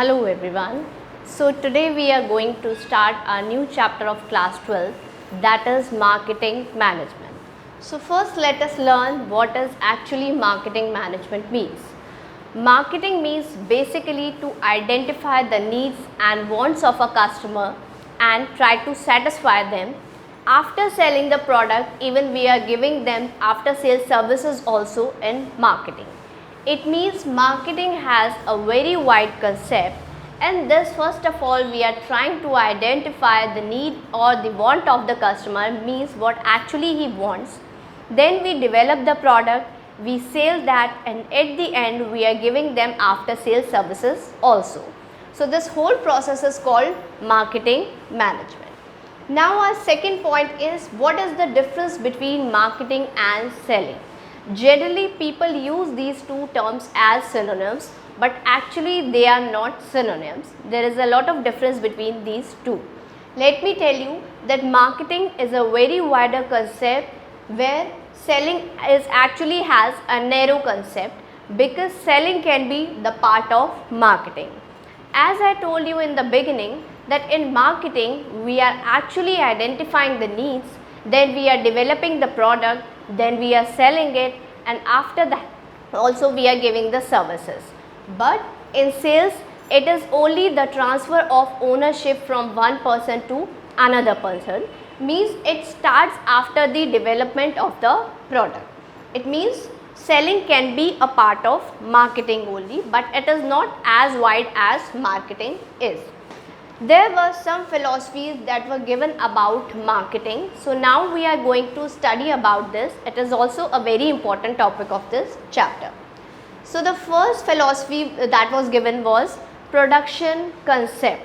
Hello everyone. So today we are going to start a new chapter of class 12, that is marketing management. So first let us learn what is actually marketing management means. Marketing means basically to identify the needs and wants of a customer and try to satisfy them. After selling the product, even we are giving them after sales services also in marketing. It means marketing has a very wide concept, and this first of all we are trying to identify the need or the want of the customer, means what actually he wants. Then we develop the product, we sell that, and at the end we are giving them after sales services also. So this whole process is called marketing management. Now our second point is, what is the difference between marketing and selling? Generally people use these two terms as synonyms, but actually they are not synonyms. There is a lot of difference between these two. Let me tell you that marketing is a very wider concept, where selling is actually has a narrow concept, because selling can be the part of marketing. As I told you in the beginning, that in marketing we are actually identifying the needs, then we are developing the product, then we are selling it, and after that also we are giving the services. But in sales it is only the transfer of ownership from one person to another person, means it starts after the development of the product. It means selling can be a part of marketing only, but it is not as wide as marketing is. There were some philosophies that were given about marketing. So now we are going to study about this. It is also a very important topic of this chapter. So the first philosophy that was given was production concept.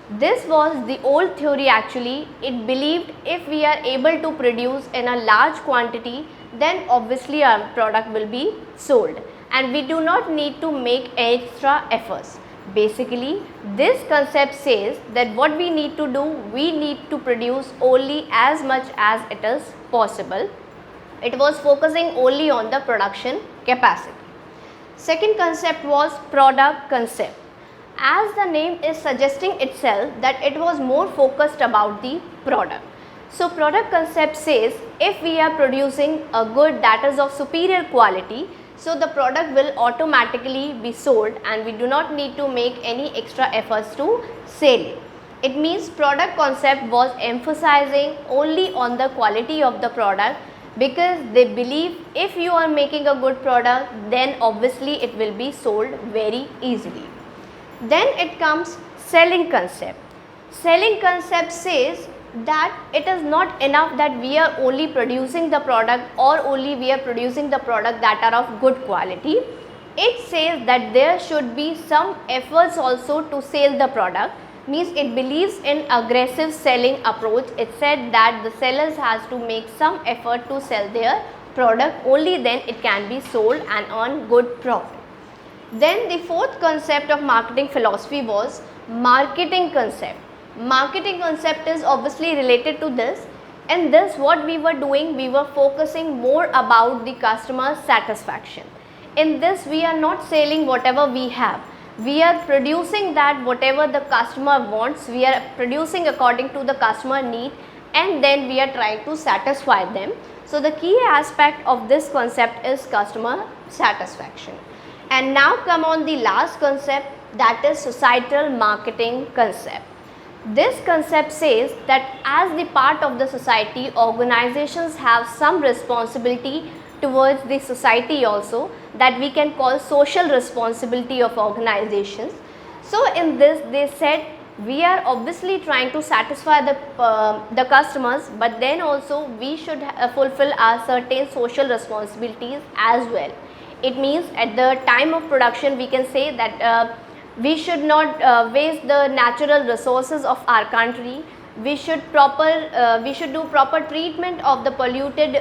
This was the old theory actually. It believed if we are able to produce in a large quantity, then obviously our product will be sold and we do not need to make extra efforts. Basically, this concept says that what we need to do, we need to produce only as much as it is possible. It was focusing only on the production capacity. Second concept was product concept. As the name is suggesting itself, that it was more focused about the product. So product concept says if we are producing a good that is of superior quality, so the product will automatically be sold and we do not need to make any extra efforts to sell it. It means product concept was emphasizing only on the quality of the product, because they believe if you are making a good product, then obviously it will be sold very easily. Then it comes selling concept. Selling concept says that it is not enough that we are only producing the product or only we are producing the product that are of good quality. It says that there should be some efforts also to sell the product, means it believes in aggressive selling approach. It said that the sellers has to make some effort to sell their product, only then it can be sold and earn good profit. Then the fourth concept of marketing philosophy was marketing concept. Marketing concept is obviously related to this. In this, what we were doing, we were focusing more about the customer satisfaction. In this, we are not selling whatever we have. We are producing that whatever the customer wants, we are producing according to the customer need, and then we are trying to satisfy them. So the key aspect of this concept is customer satisfaction. And now come on the last concept, that is societal marketing concept. This concept says that as the part of the society, organizations have some responsibility towards the society also, that we can call social responsibility of organizations. So in this they said we are obviously trying to satisfy the customers, but then also we should fulfill our certain social responsibilities as well. It means at the time of production we can say that we should not waste the natural resources of our country. We should do proper treatment of the polluted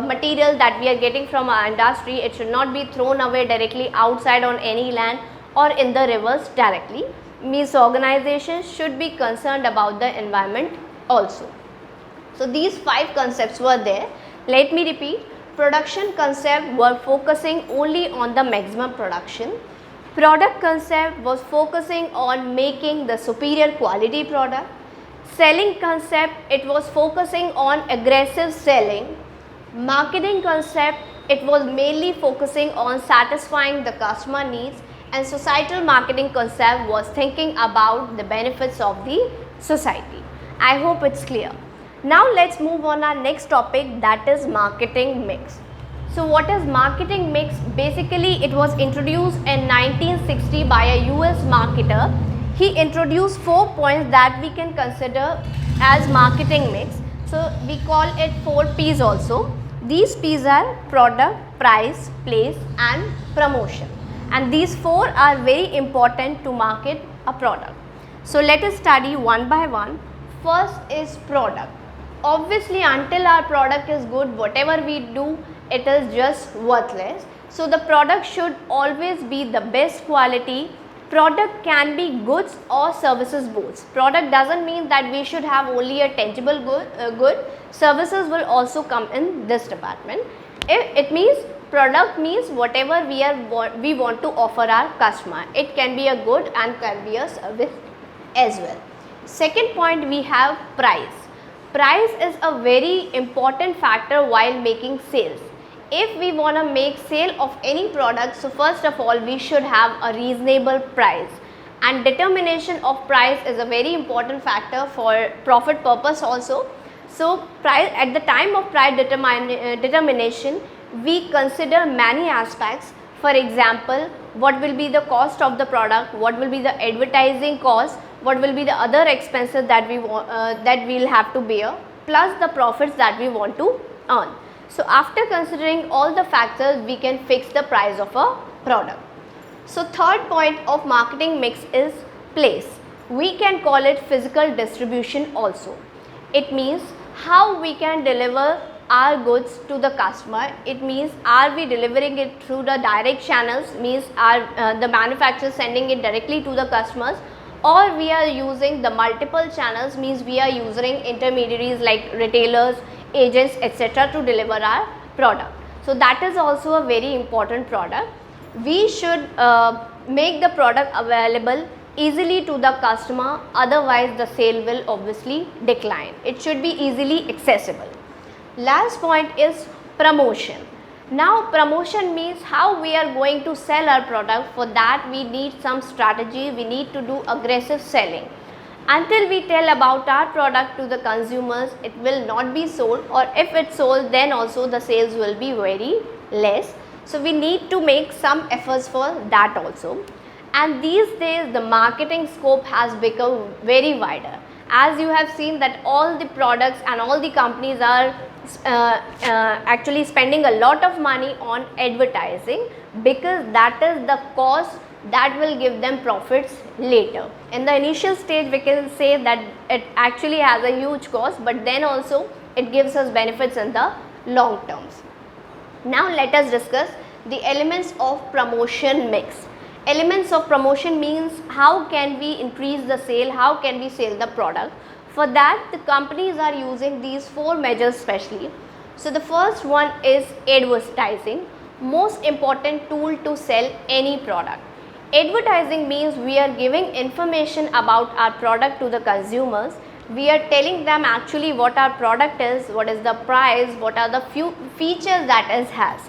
material that we are getting from our industry. It should not be thrown away directly outside on any land or in the rivers directly. Means organizations should be concerned about the environment also. So these 5 concepts were there. Let me repeat. Production concept were focusing only on the maximum production. Product concept was focusing on making the superior quality product. Selling concept, it was focusing on aggressive selling. Marketing concept, it was mainly focusing on satisfying the customer needs, and societal marketing concept was thinking about the benefits of the society. I hope it's clear. Now let's move on our next topic, that is marketing mix. So what is marketing mix? Basically it was introduced in 1960 by a US marketer. He introduced 4 points that we can consider as marketing mix. So we call it 4 P's also. These P's are product, price, place and promotion. And these 4 are very important to market a product. So let us study one by one. First is product. Obviously until our product is good, whatever we do, it is just worthless. So the product should always be the best quality. Product can be goods or services both. Product doesn't mean that we should have only a tangible good. Services will also come in this department. It means product means whatever we want to offer our customer. It can be a good and can be a service as well. Second point, we have price. Price is a very important factor while making sales. If we want to make sale of any product, so first of all we should have a reasonable price, and determination of price is a very important factor for profit purpose also. So price, at the time of price determination, we consider many aspects. For example, what will be the cost of the product, what will be the advertising cost, what will be the other expenses that we want that we'll have to bear, plus the profits that we want to earn. So after considering all the factors, we can fix the price of a product. So third point of marketing mix is place. We can call it physical distribution also. It means how we can deliver our goods to the customer. It means are we delivering it through the direct channels, means are the manufacturers sending it directly to the customers, or we are using the multiple channels, means we are using intermediaries like retailers, agents, etc. to deliver our product. So that is also a very important product. We should make the product available easily to the customer, otherwise the sale will obviously decline. It should be easily accessible. Last point is promotion. Now promotion means how we are going to sell our product. For that we need some strategy, we need to do aggressive selling. Until we tell about our product to the consumers, it will not be sold, or if it's sold then also the sales will be very less. So we need to make some efforts for that also. And these days the marketing scope has become very wider. As you have seen that all the products and all the companies are actually spending a lot of money on advertising, because that is the cost that will give them profits later. In the initial stage we can say that it actually has a huge cost, but then also it gives us benefits in the long terms. Now let us discuss the elements of promotion mix. Elements of promotion means how can we increase the sale, how can we sell the product. For that the companies are using these 4 measures specially. So the first one is advertising, most important tool to sell any product. Advertising means we are giving information about our product to the consumers. We are telling them actually what our product is, what is the price, what are the few features that it has.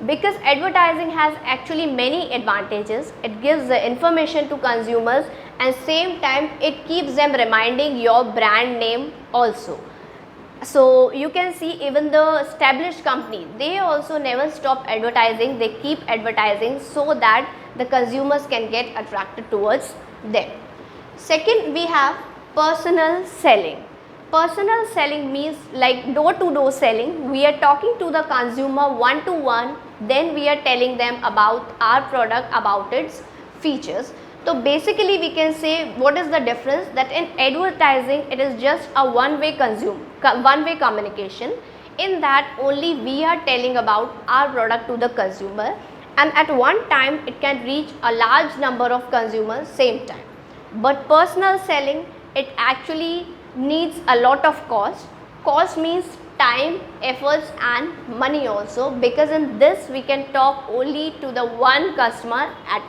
Because advertising has actually many advantages. It gives the information to consumers and same time it keeps them reminding your brand name also. So you can see even the established company, they also never stop advertising, they keep advertising so that the consumers can get attracted towards them. Second, we have personal selling. Personal selling means like door-to-door selling. We are talking to the consumer one-to-one, then we are telling them about our product, about its features. So basically we can say what is the difference, that in advertising it is just a one-way communication. In that only we are telling about our product to the consumer, and at one time it can reach a large number of consumers same time. But personal selling, it actually needs a lot of cost. Cost means time, efforts and money also, because in this we can talk only to the one customer at